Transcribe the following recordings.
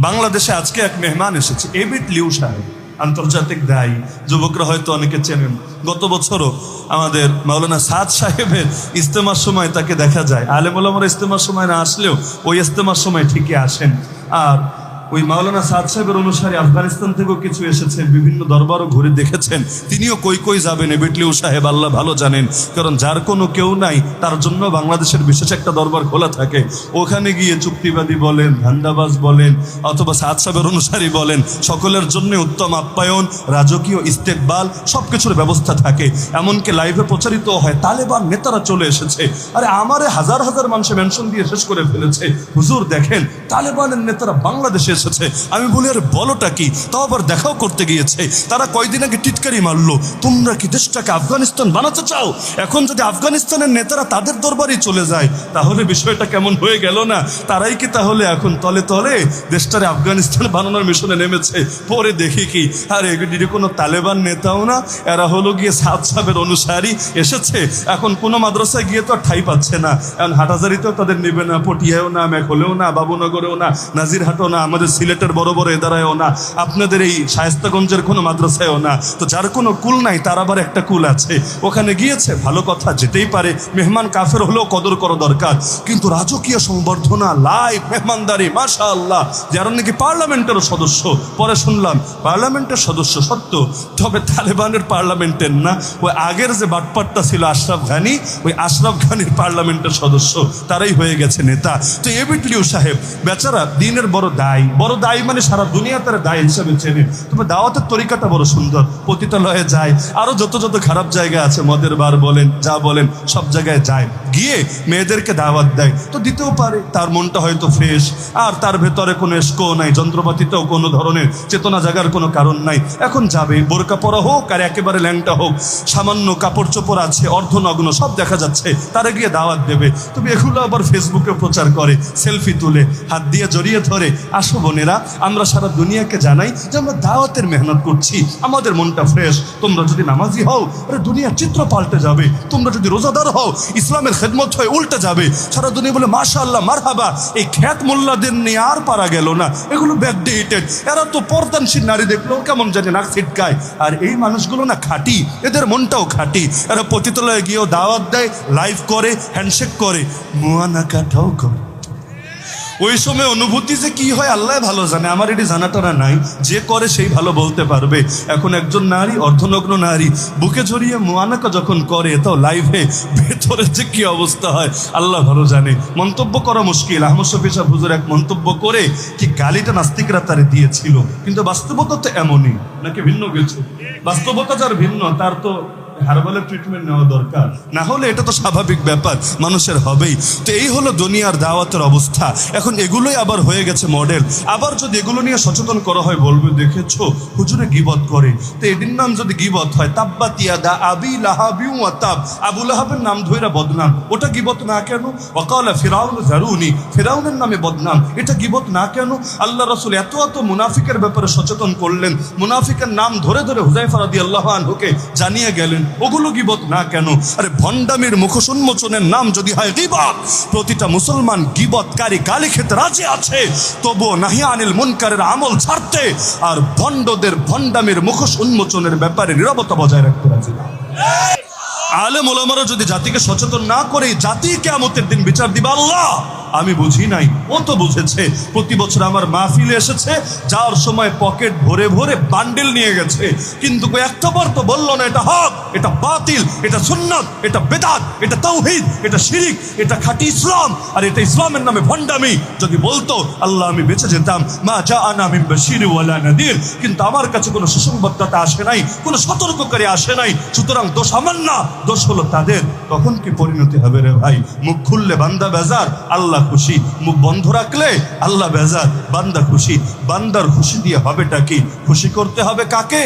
বাংলাদেশে আজকে এক মেহমান এসেছে, এবিট লিউ সাহেব, আন্তর্জাতিক দায়ী। যুবকরা হয়তো অনেকে চেনেন। গত বছরও আমাদের মাওলানা সাদ সাহেবের ইজতেমার সময় তাকে দেখা যায়। আলেম ওলামার ইজতেমার সময় না আসলেও ওই ইজতেমার সময় ঠিকই আসেন। আর ওই মাওলানা সাদ সাহেবের অনুসারী আফগানিস্তান থেকেও কিছু এসেছেন, বিভিন্ন দরবারও ঘুরে দেখেছেন। তিনিও কই কই যাবেন এবিট লিউ সাহেব আল্লাহ ভালো জানেন, কারণ যার কোনো কেউ নাই তার জন্য বাংলাদেশের বিশেষ একটা দরবার খোলা থাকে। ওখানে গিয়ে চুক্তিবাদী বলেন, ধান্দাবাজ বলেন, অথবা সাদ সাহেবের অনুসারী বলেন, সকলের জন্য উত্তম আপ্যায়ন, রাজকীয় ইস্তেকবাল সবকিছুর ব্যবস্থা থাকে। এমনকি লাইভে প্রচারিত হয় তালেবান নেতারা চলে এসেছে। আরে আমারে হাজার হাজার মানুষ মেনশন দিয়ে শেষ করে ফেলেছে, হুজুর দেখেন তালেবানের নেতারা বাংলাদেশে এসেছে। আমি বলি আরে বলোটা কি, তাও আবার দেখাও করতে গিয়েছে। তারা কয়দিন আগে টিটকারি মারলো, তোমরা কি দেশটাকে আফগানিস্তান বানাতে চাও? এখন যদি আফগানিস্তানের নেতারা তাদের দরবারই চলে যায় তাহলে বিষয়টা কেমন হয়ে গেল না? তারাই কি তাহলে এখন তলে তলে দেশটারে আফগানিস্তান বানানোর মিশনে নেমেছে? পরে দেখি কি, আর এগুলি কোনো তালেবান নেতাও না, এরা হলো গিয়ে সাদ সাহেবের অনুসারী এসেছে। এখন কোনো মাদ্রাসায় গিয়ে তো আর ঠাই পাচ্ছে না। এখন হাটহাজারিতেও তাদের নেবে না, পটিয়াও না, মেঘলেও না, বাবুনগরেও না, নাজিরহাটও না, আমাদের সিলেটের বড় বড় এদারায়ও না, আপনাদের এই শায়েস্তাগঞ্জের কোনো মাদ্রাসায়ও না। তো যার কোনো কুল নাই তার আবার একটা কুল আছে, ওখানে গিয়েছে, ভালো কথা, যেতেই পারে। মেহমান কাফের হলেও কদর করা দরকার, কিন্তু রাজকীয় সংবর্ধনা, লাইভ মেহমানদারি, মাশাআল্লাহ। যারা নাকি পার্লামেন্টেরও সদস্য, পরে শুনলাম পার্লামেন্টের সদস্য সত্য, তবে তালেবানের পার্লামেন্টের না, ওই আগের যে বাটপাটটা ছিল আশরাফ ঘানি, ওই আশরাফ ঘানির পার্লামেন্টের সদস্য, তারাই হয়ে গেছে নেতা। তো এবিট লিউ সাহেব বেচারা দিনের বড় দায়ী, বড় দায়ী মানে সারা দুনিয়া তারা দায়ী হিসাবে চেনে। তবে দাওয়াতের তরিকাটা বড় সুন্দর, পতিতালয়ে যায়, আরো যত যত খারাপ জায়গা আছে, মদের বার বলেন, যা বলেন, সব জায়গায় যায়, গিয়ে মেয়েদেরকে দাওয়াত দেয়। তো দিতেও পারে, তার মনটা হয়তো ফ্রেশ, আর তার ভেতরে কোনো এসকো নাই, যন্ত্রপাতিতেও কোনো ধরনের চেতনা জাগার কোনো কারণ নাই। এখন যাবে, বোরকা পরা হোক আর একেবারে ল্যাংটা হোক, সামান্য কাপড় চোপড় আছে, অর্ধনগ্ন, সব দেখা যাচ্ছে, তারা গিয়ে দাওয়াত দেবে। তবে এগুলো আবার ফেসবুকে প্রচার করে, সেলফি তুলে হাত দিয়ে জড়িয়ে ধরে, আসো বোনেরা, আমরা সারা দুনিয়াকে জানাই যে আমরা দাওয়াতের মেহনত করছি, আমাদের মনটা ফ্রেশ। তোমরা যদি নামাজি হও, আরে দুনিয়ার চিত্র পাল্টে যাবে। তোমরা যদি রোজাদার হও, ইসলামের খেদমত হয়ে উল্টে যাবে। সারা দুনিয়া বলে মাশাআল্লাহ, মারহাবা। এই খ্যাত মোল্লাদের নিয়ে আর পারা গেল না, এগুলো ব্যাকডেটেড। এরা তো পর্দানশীল নারী দেখলেও কেমন জানি নাক ছিটকায়। আর এই মানুষগুলো না খাঁটি, এদের মনটাও খাঁটি। এরা পতিতালয়ে গিয়েও দাওয়াত দেয়, লাইভ করে, হ্যান্ডশেক করে, মুয়ানা কাটাও করে। ওই সময় অনুভূতি যে কি হয় আল্লাহ ভালো জানে, আমার এটি জানাটানা নাই, যে করে সেই ভালো বলতে পারবে। এখন একজন নারী, অর্ধনগ্ন নারী, বুকে জড়িয়ে মুয়ানাকা যখন করে, তাও লাইভে, ভেতরে যে কি অবস্থা হয় আল্লাহ ভালো জানে। মন্তব্য করা মুশকিল। আহমদ শফি সাহেব হুজুর এক মন্তব্য করে কি গালিটা নাস্তিকরা তারে দিয়েছিল, কিন্তু বাস্তবতা তো এমনই নাকি ভিন্ন কিছু? বাস্তবতা যার ভিন্ন তার তো হারবালের ট্রিটমেন্ট নেওয়া দরকার, না হলে এটা তো স্বাভাবিক ব্যাপার, মানুষের হবেই। তো এই হলো দুনিয়ার দাওয়াতের অবস্থা। এখন এগুলোই আবার হয়ে গেছে মডেল। আবার যদি এগুলো নিয়ে সচেতন করা হয়, বলবে দেখেছো হুজুরে গীবত করে, তো এটির নাম যদি গীবত হয়, তাব্বাত ইয়াদা আবি লাহাবি ওয়া তাব, আবু লাহাবের নাম ধইরা বদনাম, ওটা গীবত না কেন? ওয়াকালা ফিরাউন জারুনি, ফিরাউনের নামে বদনাম, এটা গীবত না কেন? আল্লাহ রাসূল এত এত মুনাফিকের ব্যাপারে সচেতন করলেন, মুনাফিকের নাম ধরে ধরে হুযায়ফা রাদিয়াল্লাহু আনহুকে জানিয়ে গেলেন, ওগুলো গীবত না কেন? আরে ভণ্ডামির মুখোশ উন্মোচনের নাম যদি হয় গীবত, প্রতিটা মুসলমান গীবতকারী গালি খেতে রাজি আছে, তবুও নাহি আনিল মুনকারের আমল ছাড়তে আর ভণ্ডদের ভণ্ডামির মুখোশ উন্মোচনের ব্যাপারে নীরবতা বজায় রাখতে রাজি না। আলেম ওলামারা যদি জাতিকে সচেতন না করে, জাতি কিয়ামতের দিন বিচার দিবে আল্লাহ। আমি বুঝি নাই, ও তো বুঝেছে। প্রতি বছর আমার মাহফিলে এসেছে, যাওয়ার সময় পকেট ভরে ভরে বান্ডেল নিয়ে গেছে, কিন্তু একটা বার তো বললো না এটা হক, এটা বাতিল, এটা সুন্নাত, এটা বেদাত, এটা তাওহীদ, এটা শিরিক, এটা খাঁটি ইসলাম, আর এটা ইসলামের নামে ভণ্ডামি। যদি বলতো আল্লাহ, আমি বেঁচে যেতাম। মা জাআনা মিন বাশীর ওয়ালা নাদির, কিন্তু আমার কাছে কোনো সুসংবাদদাতা আসে নাই, কোনো সতর্ককারী আসে নাই। সুতরাং দোষ আমার না, দোষ হলো তাদের। তখন কি পরিণতি হবে রে ভাই? মুখ খুললে বান্দা বেজার, আল্লাহ খুশি। মুখ বন্ধ রাখলে আল্লাহ বেজার, বান্দা খুশি। বান্দার খুশি দিয়ে হবেটা কি? খুশি করতে হবে কাকে?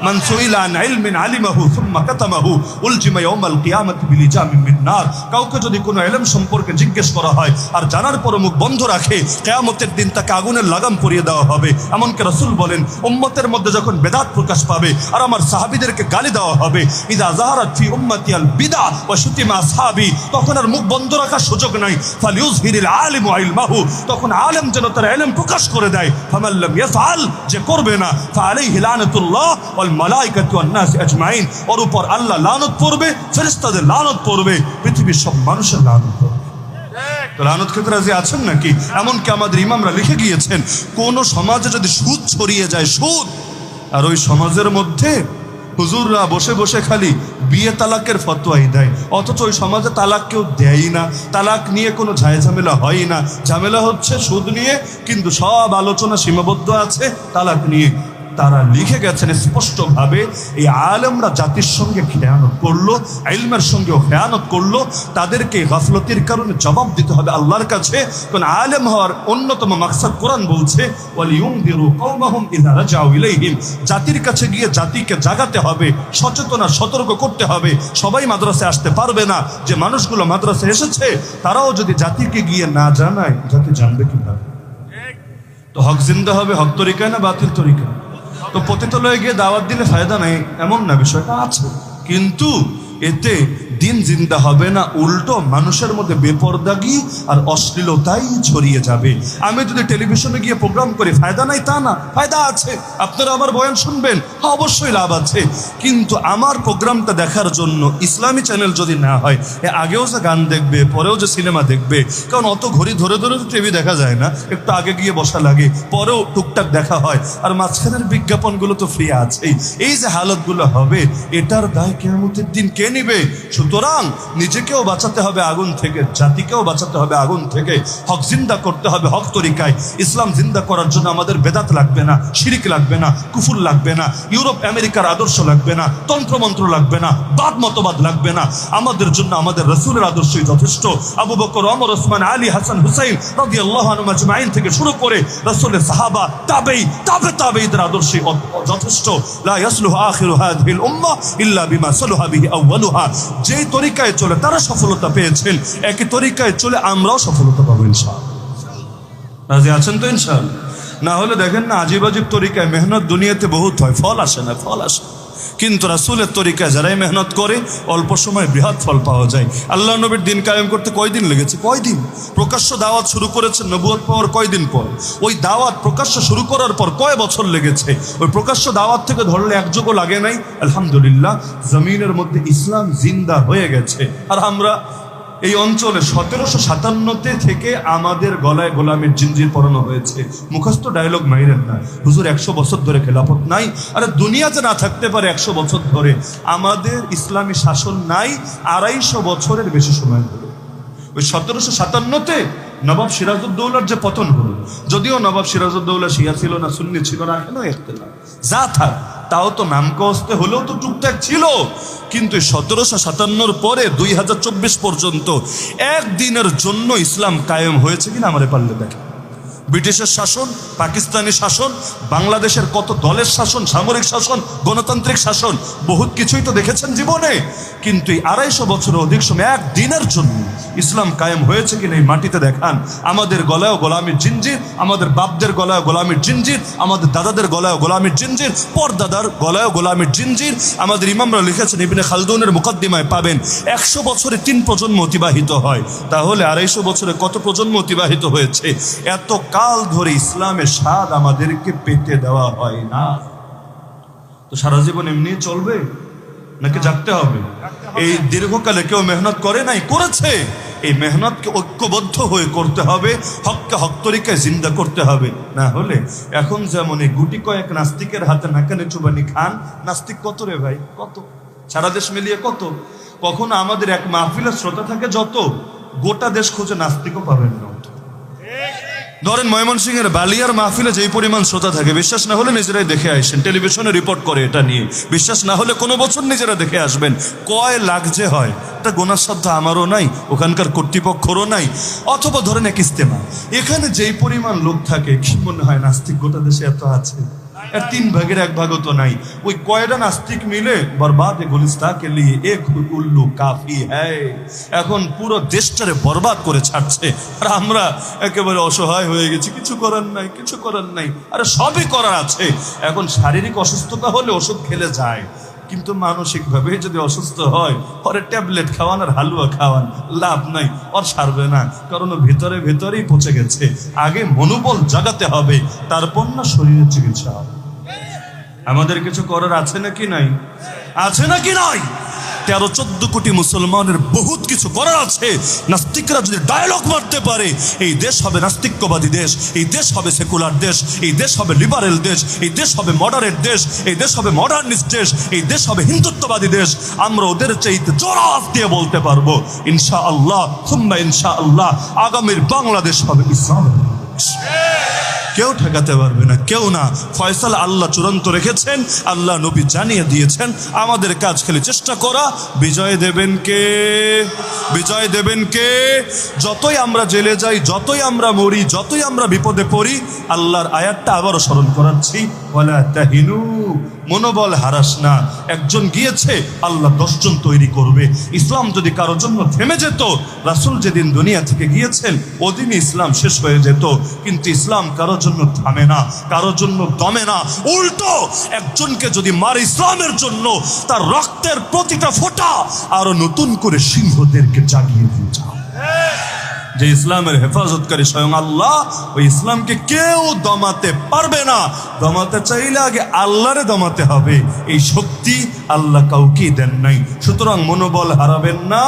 মান সুইলা আন ইলমিন আলিমাহু সুম্মা কাতামাহু উলজিমা ইয়াউমাল কিয়ামাতি বিলিজামিন মিন নার। কাউকে যদি কোনো ইলম সম্পর্কে জিজ্ঞেস করা হয় আর জানার পর মুখ বন্ধ রাখে, কিয়ামতের দিন তাকে আগুনের লাগাম পরিয়ে দেওয়া হবে। এমনকি রাসূল বলেন, উম্মতের মধ্যে যখন বেদাত প্রকাশ পাবে আর আমার সাহাবীদেরকে গালি দেওয়া হবে, ইযা যাহারাত ফি উম্মতি আল বিদআ ওয়া শুতিমা আসহাবি, তখন আর মুখ বন্ধ রাখার সুযোগ নাই। ফালিউযহিরিল লিইউবদিল আলিমু ইলমাহু, তখন আলেম যেন তার ইলম প্রকাশ করে দেয়। ফামান লাম ইয়াফআল, যে করবে না, ফাআলাইহি লানাতুল্লাহ ওয়াল মালাইকাতু ওয়ান নাস আজমাইন, ওর উপর আল্লাহ লানত পড়বে, ফেরেশতাদের লানত পড়বে, পৃথিবীর সব মানুষের লানত পড়বে। তো লানত খেতে রাজি আছেন নাকি? এমনকি আমাদের ইমামরা লিখে গিয়েছেন, কোন সমাজে যদি সুদ ছড়িয়ে যায়, সুদ, আর ওই সমাজের মধ্যে হুজুররা বসে বসে খালি বিয়ে তালাকের ফতোয়াই দেয়, অথচ ওই সমাজে তালাক কেউ দেয়ই না, তালাক নিয়ে কোনো ঝামেলা হয় না, ঝামেলা হচ্ছে সুদ নিয়ে, কিন্তু সব আলোচনা সীমাবদ্ধ আছে তালাক নিয়ে। তারা লিখে গেছেন স্পষ্টভাবে, এই আলেমরা জাতির সঙ্গে খেয়ানত করলো, ইলমের সঙ্গেও খেয়ানত করলো, তাদেরকে গাফলতির কারণে জবাব দিতে হবে আল্লাহর কাছে। কারণ আলেম হওয়ার অন্যতম মাকসাদ কোরআন বলছে, ওয়ালিয়ুনদিরু কওমাহুম ইযা রাজাউ ইলাইহিম, জাতির কাছে গিয়ে জাতিকে জাগাতে হবে, সচেতনা সতর্ক করতে হবে। সবাই মাদ্রাসায় আসতে পারবে না, যে মানুষগুলো মাদ্রাসায় এসেছে তারাও যদি জাতিকে গিয়ে না জানায়, জাতি জানবে কিভাবে? তো হক জিন্দা হবে হক তরিকায় না বাতিল তরিকায়? তো পতিতালয়ে গিয়ে দাওয়াত দিলে ফায়দা নেই এমন না, বিষয়টা আছে, কিন্তু এতে দিন জিন্দা হবে না, উল্টো মানুষের মধ্যে বেপরদাগি আর অশ্লীলতাই ছড়িয়ে যাবে। আমি যদি টেলিভিশনে গিয়ে প্রোগ্রাম করি, ফায়দা নাই তা না, ফায়দা আছে। আপনারা আমার বয়ান শুনবেন, অবশ্যই লাভ আছে, কিন্তু আমার প্রোগ্রামটা দেখার জন্য ইসলামী চ্যানেল যদি না হয়, আগেও যে গান দেখবে, পরেও যে সিনেমা দেখবে, কারণ অত ঘড়ি ধরে ধরে তো টিভি দেখা যায় না, একটু আগে গিয়ে বসা লাগে, পরেও টুকটাক দেখা হয়, আর মাঝখানের বিজ্ঞাপনগুলো তো ফ্রি আছেই। এই যে হালতগুলো হবে, এটার দায় কিয়ামতের দিন কে নিবে? সুতরাং নিজেকেও বাঁচাতে হবে আগুন থেকে, জাতিকেও বাঁচাতে হবে আগুন থেকে। হক জিন্দা করতে হবে হক তরিকায়। ইসলাম জিন্দা করার জন্য আমাদের বেদাত লাগবে না, শিরিক লাগবে না, কুফুর লাগবে না, ইউরোপ আমেরিকার আদর্শ লাগবে না, তন্ত্রমন্ত্র লাগবে না, বাদ মতবাদ লাগবে না। আমাদের জন্য আমাদের রাসূলের আদর্শই যথেষ্ট। আবু বকর, ওমর, ওসমান, আলী, হাসান, হুসাইন রাদিয়াল্লাহু আনহুম আজমাইন থেকে শুরু করে রাসূলের সাহাবা, তাবেঈদের আদর্শই যথেষ্ট। লা ইয়াসলুহু আখিরু হাযিহিল উম্মাহ ইল্লা বিমা সালাহা বিহি আউয়ালুহা। যেই তরিকায় চলে তারা সফলতা পেয়েছেন, একই তরিকায় চলে আমরাও সফলতা পাবো ইনশাআল্লাহ। রাজি আছেন তো ইনশাআল্লাহ? না হলে দেখেন না, আজিব আজিব তরিকায় মেহনত দুনিয়াতে বহুত হয়, ফল আসে না, ফল আসে। কিন্তু রাসূলের তরিকায় যারাই মেহনত করে, অল্প সময় বৃহৎ ফল পাওয়া যায়। আল্লাহ নবীর দিন কায়েম করতে কয়দিন লেগেছে? কয়দিন। প্রকাশ্য দাওয়াত শুরু করেছেন নবুয়ত পাওয়ার কয়দিন পর? ওই দাওয়াত প্রকাশ্য শুরু করার পর কয় বছর লেগেছে? ওই প্রকাশ্য দাওয়াত থেকে ধরলে এক যুগও লাগে নাই। আলহামদুলিল্লাহ, জমিনের মধ্যে ইসলাম জিন্দা হয়ে গেছে। আর আমরা এই অঞ্চলে 1757 থেকে আমাদের গলায় গোলামের জিঞ্জির পরানো হয়েছে। মুখস্থ ডায়লগ মাইরেন না, হুজুর 100 বছর ধরে খেলাফত নাই। আরে দুনিয়াতে না থাকতে পারে 100 বছর ধরে, আমাদের ইসলামী শাসন নাই 250 বছরের বেশি সময় ধরে। ওই 1757-তে নবাব সিরাজউদ্দৌলার যে পতন হলো, যদিও নবাব সিরাজউদ্দৌলা শিয়া ছিল না, সুন্নি ছিল না, কেন ইখতিলাফ যা থাক, তাও তো নামকস্তে হলেও তো টুকটাক ছিল। কিন্তু 1757-র পরে 2024 পর্যন্ত একদিনের জন্য ইসলাম কায়েম হয়েছে কিনা আমারে পারলে দেখে। ব্রিটিশের শাসন, পাকিস্তানি শাসন, বাংলাদেশের কত দলের শাসন, সামরিক শাসন, গণতান্ত্রিক শাসন, বহুত কিছুই তো দেখেছেন জীবনে। কিন্তু এই 250 বছরের অধিক সময় একদিনের জন্য ইসলাম কায়েম হয়েছে কিনা এই মাটিতে দেখান। আমাদের গলায়ও গোলামির জিঞ্জির, আমাদের বাপদের গলায়ও গোলামির জিঞ্জির, আমাদের দাদাদের গলায়ও গোলামির জিঞ্জির, পরদাদার গলায়ও গোলামির জিঞ্জির। আমাদের ইমামরা লিখেছেন, ইবনে খালদুনের মুকদ্দিমায় পাবেন 100 বছরে 3 প্রজন্ম অতিবাহিত হয়। তাহলে 250 বছরে কত প্রজন্ম অতিবাহিত হয়েছে? এত কাল ধরে ইসলামের স্বাদ আমাদেরকে পেতে দেওয়া হয় না। তো সারা জীবন এমনি চলবে নাকি জাগতে হবে? এই দীর্ঘকালে কেউ মেহনত করে নাই, করেছে। এই মেহনতকে ঐক্যবদ্ধ হয়ে করতে হবে, হককে হক তরিকায় জিন্দা করতে হবে। না হলে এখন যেমন এই গুটি কয়েক নাস্তিকের হাতে নাকানে চুবানি খান। নাস্তিক কত রে ভাই, কত? সারা দেশ মিলিয়ে কত? কখনো আমাদের এক মাহফিলের শ্রোতা থাকে যত, গোটা দেশ খুঁজে নাস্তিকও পাবেন না। ধরেন ময়মনসিংহের বালিয়ার মাহফিলে যেই পরিমাণ শ্রোতা থাকে, বিশ্বাস না হলে নিজেরাই দেখে আসেন, টেলিভিশনে রিপোর্ট করে এটা নিয়ে। বিশ্বাস না হলে কোনো বছর নিজেরা দেখে আসবেন, কয় লাখ যে হয়, এটা গোনার সাধ্য আমারও নাই, ওখানকার কর্তৃপক্ষরও নাই। অথবা ধরেন এক ইস্তেমা, এখানে যেই পরিমাণ লোক থাকে, কি মনে হয় নাস্তিক গোটা দেশে এত আছে? এর 3 ভাগের 1 ভাগও তো নাই। ওই কয়টা নাস্তিক মিলে বরবাদ গুলিস্তা কে লিয়ে এক উল্লু কাফি হ্যায়, এখন পুরো দেশটারে বরবাদ করে ছাড়ছে। আর আমরা একেবারে অসহায় হয়ে গেছি, কিছু করার নাই, কিছু করার নাই। আরে সবই করার আছে। এখন শারীরিক অসুস্থতা হলে ওষুধ খেলে যায়, কিন্তু মানসিকভাবে যদি অসুস্থ হয় পরে ট্যাবলেট খাওয়ান আর হালুয়া খাওয়ান, লাভ নাই, ওর সারবে না, কারণ ও ভেতরে ভেতরেই পচে গেছে। আগে মনোবল জাগাতে হবে, তারপর না শরীরের চিকিৎসা হবে। আমাদের কিছু করার আছে নাকি নাই? আছে নাকি নাই? 13-14 কোটি মুসলমানের বহুত কিছু করার আছে। নাস্তিকরা যদি ডায়লগ মারতে পারে, এই দেশ হবে নাস্তিক্যবাদী দেশ, এই দেশ হবে সেকুলার দেশ, এই দেশ হবে লিবারেল দেশ, এই দেশ হবে মডারেট দেশ, এই দেশ হবে মডার্নিস্ট দেশ, এই দেশ হবে হিন্দুত্ববাদী দেশ, আমরা ওদের চাইতে জোরাত দিয়ে বলতে পারবো ইনশাআল্লাহ সুম্মা ইনশাআল্লাহ আগামীর বাংলাদেশ হবে ইসলামের দেশ। কেউ ঠেকাতে পারবে না, কেউ না। ফয়সালা আল্লাহ চূড়ান্ত রেখেছেন, আল্লাহ নবী জানিয়ে দিয়েছেন। আমাদের কাজ খালি চেষ্টা করা। বিজয় দেবেন কে? বিজয় দেবেন কে? যতই আমরা জেলে যাই, যতই আমরা মরি, যতই আমরা বিপদে পড়ি, আল্লাহর আয়াতটা আবারও স্মরণ করাচ্ছি, ওয়ালা তাহিনু, মনোবল হারাস না। একজন গিয়েছে, আল্লাহ 10 জন তৈরি করবে। ইসলাম যদি কারোর জন্য থেমে যেত, রাসূল যেদিন দুনিয়া থেকে গিয়েছেন ওদিনই ইসলাম শেষ হয়ে যেত। কিন্তু ইসলাম কারোর জন্য থামে না, কারোর জন্য দমে না। উল্টো একজনকে যদি মারে ইসলামের জন্য, তার রক্তের প্রতিটা ফোঁটা আরো নতুন করে সিংহদেরকে জাগিয়ে দিয়ে যাও। যে ইসলামের হেফাজতকারী স্বয়ং আল্লাহ, ওই ইসলামকে কেউ দমাতে পারবে না। দমাতে চাইলে আগে আল্লাহরে দমাতে হবে। এই শক্তি আল্লাহ কাউকেই দেন নাই। সুতরাং মনোবল হারাবেন না,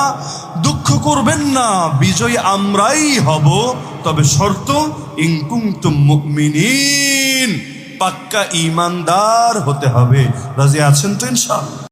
দুঃখ করবেন না, বিজয়ী আমরাই হব। তবে শর্ত, ইন কুনতুম মুমিনিন, পাক্কা ঈমানদার হতে হবে। রাজি আছেন তো ইনশাআল্লাহ?